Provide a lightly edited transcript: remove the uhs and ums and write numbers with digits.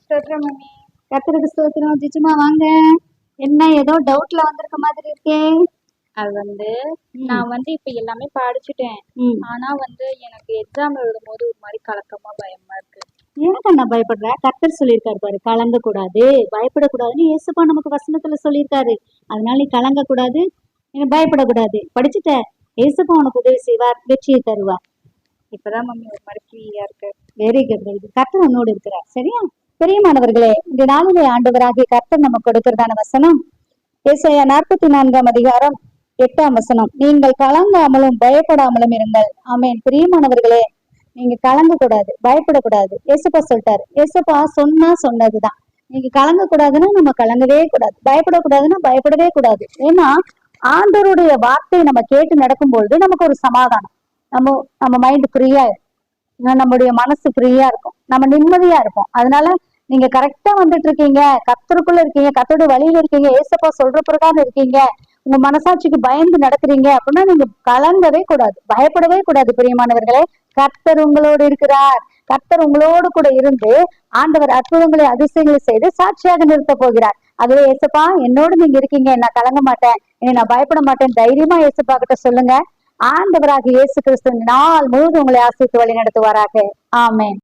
ஸ்தோத்திரம் மம்மி. கர்த்தருக்கு ஸ்தோத்திரம். ஜிஜுமா வாங்க. என்ன ஏதோ டவுட்ல வந்திருக்க மாதிரி இருக்கே? அது நான் இப்ப எல்லாமே படிச்சுட்டேன். ஆனா எனக்கு எக்ஸாம் எழுதும்போது ஒரு மாதிரி கலக்கமா பயமா இருக்கு. ஏன் நான் பயப்படுறேன்? கர்த்தர் சொல்லியிருக்காரு பாரு, கலங்க கூடாது, பயப்படக்கூடாதுன்னு இயேசுப்பா நமக்கு வசனத்துல சொல்லியிருக்காரு. அதனால நீ கலங்க கூடாது, நீ பயப்படக்கூடாது. படிச்சுட்ட, இயேசுப்பா உனக்கு உதவி செய்வார், வெற்றியை தருவார். இப்பதான் மம்மி ஒரு மாதிரி ஃப்ரீயா இருக்கு. Very good. கர்த்தர் உன்னோடு இருக்கிறார். சரியா? பெரியமானவர்களே, இந்த நாளிலே ஆண்டவராகிய கர்த்தர் நமக்கு கொடுக்கிறதான வசனம் ஏசாயா 44 அதிகாரம் 8 வசனம். நீங்கள் கலங்காமலும் பயப்படாமலும் இருங்கள். ஆமென். பிரியமானவர்களே, நீங்க கலங்க கூடாது, பயப்படக்கூடாது. ஏசப்பா சொல்லிட்டாரு. ஏசப்பா சொன்னதுதான். நீங்க கலங்க கூடாதுன்னா நம்ம கலங்கவே கூடாது, பயப்படக்கூடாதுன்னா பயப்படவே கூடாது. ஏன்னா ஆண்டவருடைய வார்த்தையை நம்ம கேட்டு நடக்கும்பொழுது நமக்கு ஒரு சமாதானம், நம்ம மைண்ட் ஃப்ரீயா இருக்கும், நம்முடைய மனசு ஃப்ரீயா இருக்கும், நம்ம நிம்மதியா இருப்போம். அதனால நீங்க கரெக்டா வந்துட்டு இருக்கீங்க, கர்த்தருக்குள்ள இருக்கீங்க, கர்த்தருடைய வழியில இருக்கீங்க, ஏசப்பா சொல்ற பிரகாரம் இருக்கீங்க, உங்க மனசாட்சிக்கு பயந்து நடக்கிறீங்க அப்படின்னா நீங்க கலங்கவே கூடாது, பயப்படவே கூடாது. பிரியமானவர்களே, கர்த்தர் உங்களோடு இருக்கிறார். கர்த்தர் உங்களோடு கூட இருந்து ஆண்டவர் அற்புதங்களை அதிசயங்களை செய்து சாட்சியாக நிறுத்த போகிறார். அதுவே ஏசப்பா என்னோடு நீங்க இருக்கீங்க, நான் கலங்க மாட்டேன், நான் பயப்பட மாட்டேன், தைரியமா ஏசப்பா கிட்ட சொல்லுங்க. ஆண்டவராக இயேசு கிறிஸ்து நாள் முழுவதும் உங்களை ஆசீர்வதித்து வழி நடத்துவாராக. ஆமென்.